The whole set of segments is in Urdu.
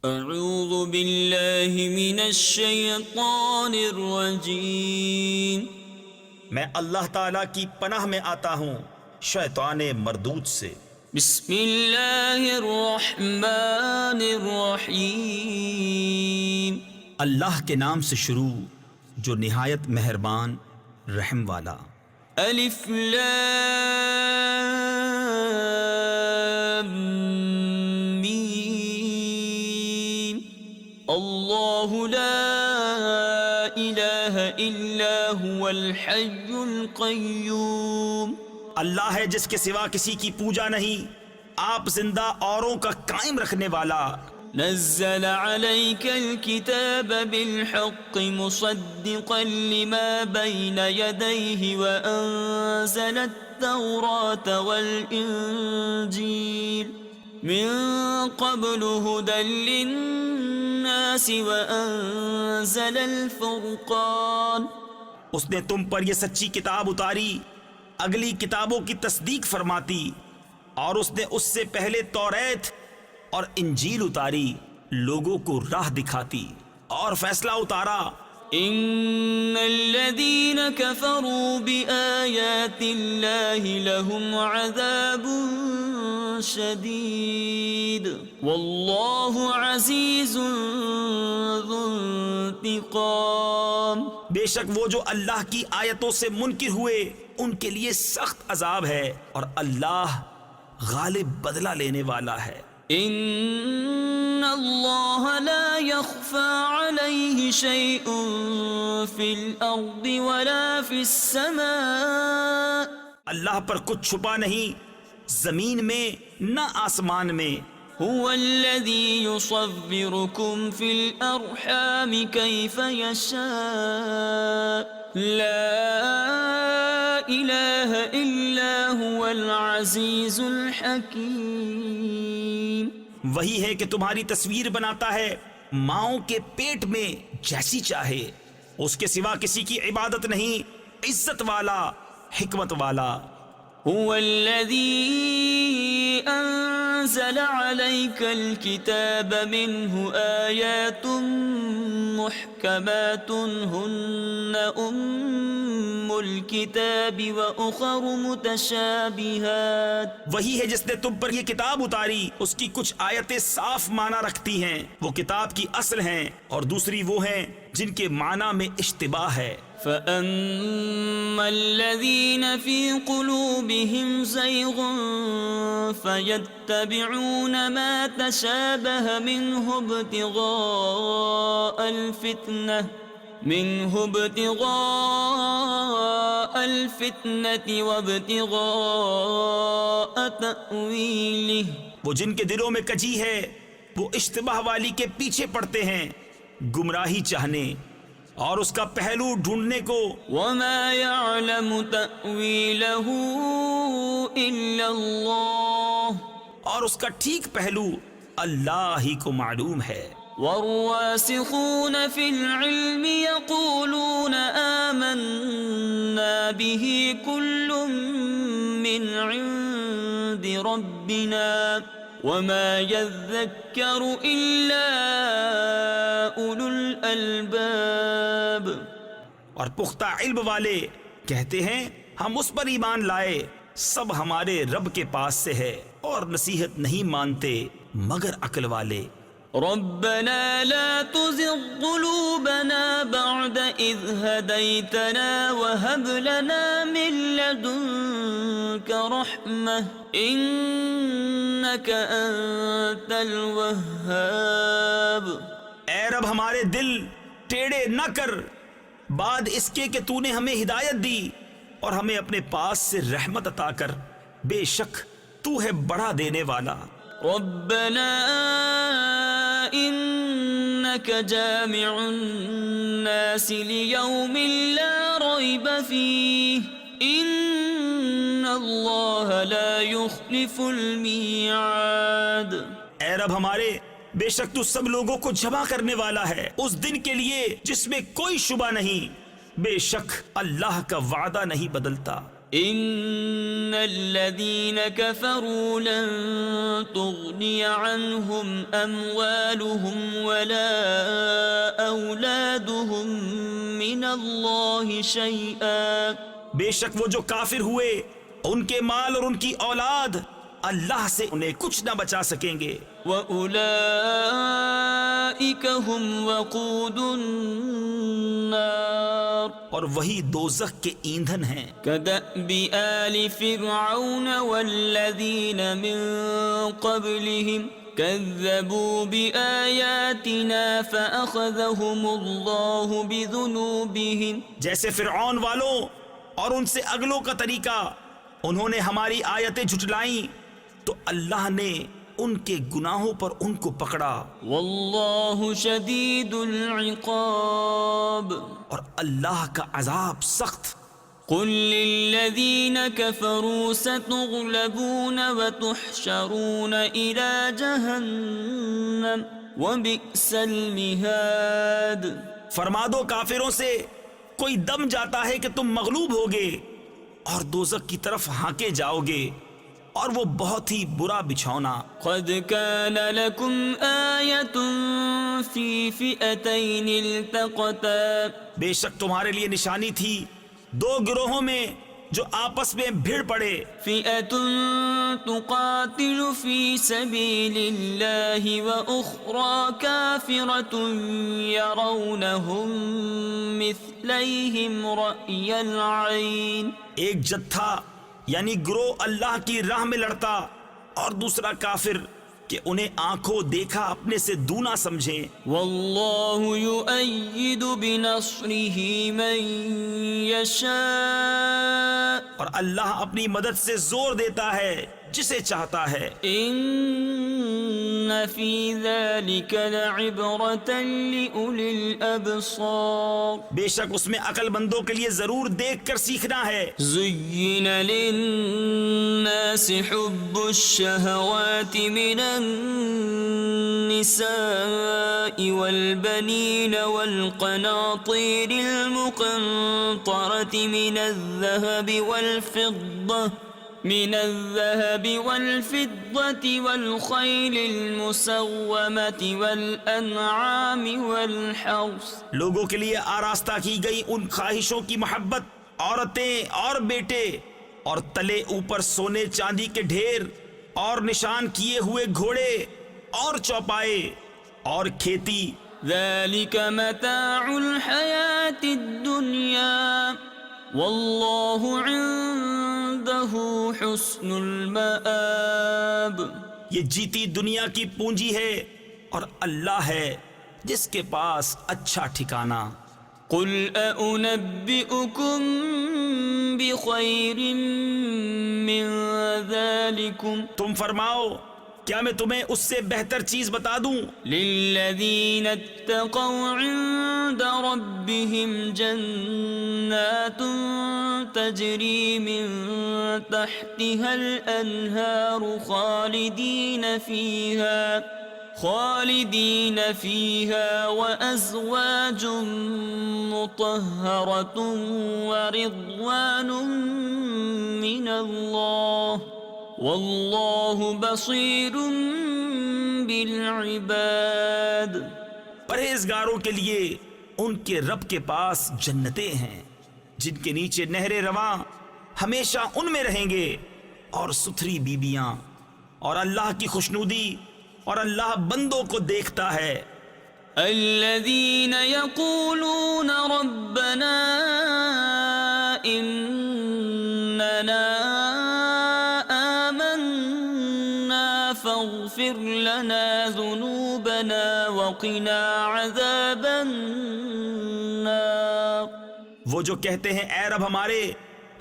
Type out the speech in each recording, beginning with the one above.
اعوذ باللہ من الشیطان الرجیم، میں اللہ تعالیٰ کی پناہ میں آتا ہوں شیطان مردود سے۔ بسم اللہ الرحمن الرحیم، اللہ کے نام سے شروع جو نہایت مہربان رحم والا۔ الف لام میم، اللہ لا الہ الا هو الحی القیوم، اللہ ہے جس کے سوا کسی کی پوجا نہیں، آپ زندہ اوروں کا قائم رکھنے والا۔ نزل عليك الكتاب بالحق مصدقا لما بين يديه وأنزل التوراة والإنجيل من قبل هدى للناس وأنزل الفرقان۔ اس نے تم پر یہ سچی کتاب اتاری اگلی کتابوں کی تصدیق فرماتی، اور اس نے اس سے پہلے توریت اور انجیل اتاری لوگوں کو راہ دکھاتی، اور فیصلہ اتارا۔ ان الذين كفروا بآيات الله لهم عذاب شديد والله عزيز ذو انتقام۔ بے شک وہ جو اللہ کی آیتوں سے منکر ہوئے ان کے لیے سخت عذاب ہے، اور اللہ غالب بدلہ لینے والا ہے۔ ان اللہ لا يخفى عليه شيء في الارض ولا في السماء، اللہ پر کچھ چھپا نہیں زمین میں نہ آسمان میں۔ هو الذي يصوركم في الارحام كيف يشاء لا اله الا هو العزيز الحكيم۔ وہی ہے کہ تمہاری تصویر بناتا ہے ماؤں کے پیٹ میں جیسی چاہے، اس کے سوا کسی کی عبادت نہیں، عزت والا حکمت والا۔ هو الذي أنزل عليك الكتاب منه آيات محكمات هن أم الكتاب وأخر متشابهات۔ وہی ہے جس نے تم پر یہ کتاب اتاری، اس کی کچھ آیتیں صاف معنی رکھتی ہیں، وہ کتاب کی اصل ہیں، اور دوسری وہ ہیں جن کے معنی میں اشتباہ ہے۔ فَأَمَّا الَّذِينَ فِي قُلُوبِهِمْ زَيْغٌ فَيَتَّبِعُونَ مَا تَشَابَهَ مِنْهُ ابْتِغَاءَ الْفِتْنَةِ وَابْتِغَاءَ تَأْوِيلِهِ، وہ جن کے دلوں میں کجی ہے وہ اشتباہ والی کے پیچھے پڑتے ہیں گمراہی چاہنے اور اس کا پہلو ڈھونڈنے کو۔ وَمَا يَعْلَمُ تَأْوِيلَهُ إِلَّا اللَّهُ، اور اس کا ٹھیک پہلو اللہ ہی کو معلوم ہے۔ وَالرَّاسِخُونَ فِي الْعِلْمِ يَقُولُونَ آمَنَّا بِهِ كُلٌّ مِّنْ عِندِ رَبِّنَا وَمَا يَذَّكَّرُ إِلَّا أُولُو الْأَلْبَابِ۔ اور پختہ علم والے کہتے ہیں ہم اس پر ایمان لائے، سب ہمارے رب کے پاس سے ہے، اور نصیحت نہیں مانتے مگر عقل والے۔ ربنا لا تزغ قلوبنا بعد إذ هديتنا وهب لنا من لدنك رحمة إنك أنت الوهاب۔ اے رب ہمارے دل ٹیڑے نہ کر بعد اس کے کہ تو نے ہمیں ہدایت دی، اور ہمیں اپنے پاس سے رحمت عطا کر، بے شک تو ہے بڑا دینے والا۔ ربنا إنك جامع الناس ليوم لا ريب فيه إن الله لا يخلف الميعاد۔ اے رب ہمارے بے شک تو سب لوگوں کو جمع کرنے والا ہے اس دن کے لیے جس میں کوئی شبہ نہیں، بے شک اللہ کا وعدہ نہیں بدلتا۔ إن الذين كفروا لن تغني عنهم أموالهم ولا أولادهم من الله شيئا بے شک وہ جو کافر ہوئے ان کے مال اور ان کی اولاد اللہ سے انہیں کچھ نہ بچا سکیں گے. وَأُولَئِكَ هُمْ وَقُودُ النَّارِ اور وہی دوزخ کے ایندھن ہیں. كَدَأْبِ آلِ فِرْعَوْنَ وَالَّذِينَ مِن قَبْلِهِمْ كَذَّبُوا بِآيَاتِنَا فَأَخَذَهُمُ اللَّهُ بِذُنُوبِهِمْ جیسے فرعون والوں اور ان سے اگلوں کا طریقہ، انہوں نے ہماری آیتیں جھٹلائیں تو اللہ نے ان کے گناہوں پر ان کو پکڑا. واللہ شدید العقاب اور اللہ کا عذاب سخت. قل للذین کفروا ستغلبون وتحشرون الى جہنم وبئس المہاد. فرما دو کافروں سے کوئی دم جاتا ہے کہ تم مغلوب ہوگے اور دوزخ کی طرف ہانکے جاؤ گے اور وہ بہت ہی برا بچھونا. قد كان لكم آیۃ فی فئتین التقتا بے شک تمہارے لیے نشانی تھی دو گروہوں میں جو آپس میں بھیڑ پڑے. فئۃ تقاتل فی سبیل اللہ واخری کافرۃ یرونہم مثلیہم رأی العین. ایک جتھا یعنی گروہ اللہ کی راہ میں لڑتا اور دوسرا کافر کہ انہیں آنکھوں دیکھا اپنے سے دونا سمجھیں. واللہ یؤید بنصرہ من یشاء اور اللہ اپنی مدد سے زور دیتا ہے جسے چاہتا ہے. ان فی ذلک لعبرۃ لأولی الابصار بے شک اس میں عقل مندوں کے لیے ضرور دیکھ کر سیکھنا ہے. زین للناس حب الشہوات من النساء والبنین والقناطیر المقنطرة من الذهب والفضة والخيل المسومة والأنعام والحرث. لوگوں کے لیے آراستہ کی گئی ان خواہشوں کی محبت، عورتیں اور بیٹے اور تلے اوپر سونے چاندی کے ڈھیر اور نشان کیے ہوئے گھوڑے اور چوپائے اور کھیتی. ذلك متاع الحیاة الدنیا واللہ عنده حسن المآب. یہ جیتی دنیا کی پونجی ہے اور اللہ ہے جس کے پاس اچھا ٹھکانہ. قل أأنبئكم بخير من ذلكم تم فرماؤ کیا میں تمہیں اس سے بہتر چیز بتا دوں؟ للذین اتقوا عند ربهم جنات تجری من تحتها الانہار خالدین فیها وازواج مطہرۃ ورضوان من اللہ واللہ بصیر بالعباد. پرہیزگاروں کے لیے ان کے رب کے پاس جنتیں ہیں جن کے نیچے نہریں رواں ہمیشہ ان میں رہیں گے اور ستھری بیبیاں اور اللہ کی خوشنودی اور اللہ بندوں کو دیکھتا ہے. الذین یقولون ربنا اننا فاغفر لنا ذنوبنا وقنا عذاب النار. وہ جو کہتے ہیں اے رب ہمارے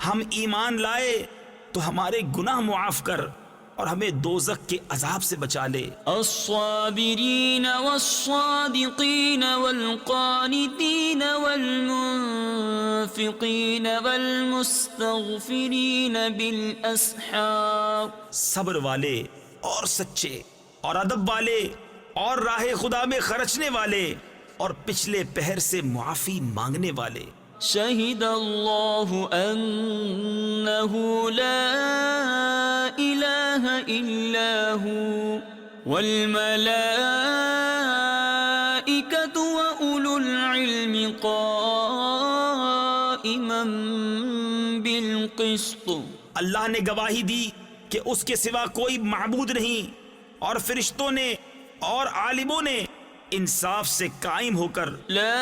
ہم ایمان لائے تو ہمارے گناہ معاف کر اور ہمیں دوزخ کے عذاب سے بچا لے. الصابرین والصادقین والقانتین والمنفقین والمستغفرین بالاسحار. صبر والے اور سچے اور ادب والے اور راہ خدا میں خرچنے والے اور پچھلے پہر سے معافی مانگنے والے. شهد الله أنه لا إله إلا هو والملائكة وأولو العلم قائما بالقسط. اللہ نے گواہی دی کہ اس کے سوا کوئی معبود نہیں، اور فرشتوں نے اور عالموں نے انصاف سے قائم ہو کر لا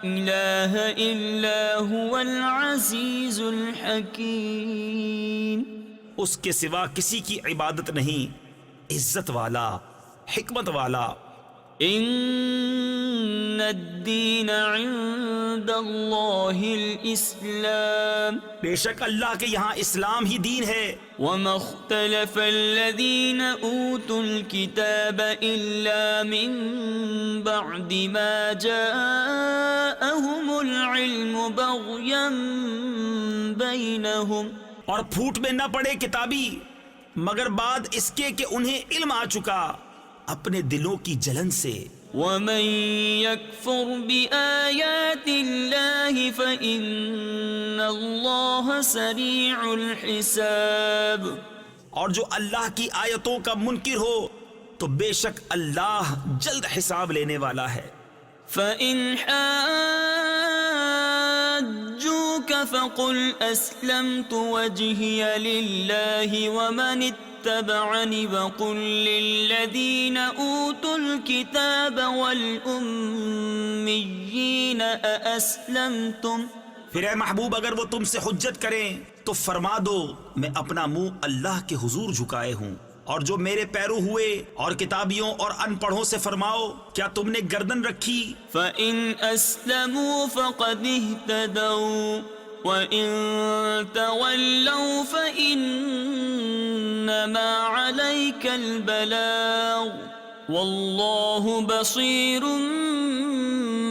الہ الا هو العزیز الحکیم. اس کے سوا کسی کی عبادت نہیں، عزت والا، حکمت والا. ان الدین عند اللہ الاسلام. بے شک اللہ کے یہاں اسلام ہی دین ہے. وما اختلف الذین اوتوا الكتاب الا من بعد ما جاءهم العلم بغیا بینہم. اور پھوٹ میں نہ پڑے کتابی مگر بعد اس کے کہ انہیں علم آ چکا اپنے دلوں کی جلن سے. ومن يكفر بآيات الله فإن الله سريع الحساب. اور جو اللہ کی آیتوں کا منکر ہو تو بے شک اللہ جلد حساب لینے والا ہے. فإن حاجوك فقل أسلمت وجهي لله ومن اتبعني وقل للذين أوتوا الكتاب والأميين أأسلمتم. پھر اے محبوب اگر وہ تم سے حجت کریں تو فرما دو میں اپنا منہ اللہ کے حضور جھکائے ہوں. اور جو میرے پیرو ہوئے اور کتابیوں اور ان پڑھوں سے فرماؤ کیا تم نے گردن رکھی؟ فإن أسلموا فقد اهتدوا وإن تولوا فإنما عليك البلاغ والله بصير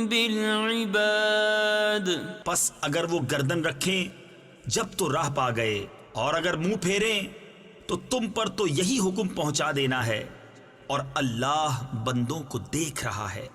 بالعباد. پس اگر وہ گردن رکھیں جب تو راہ پا گئے، اور اگر منہ پھیریں تو تم پر تو یہی حکم پہنچا دینا ہے، اور اللہ بندوں کو دیکھ رہا ہے.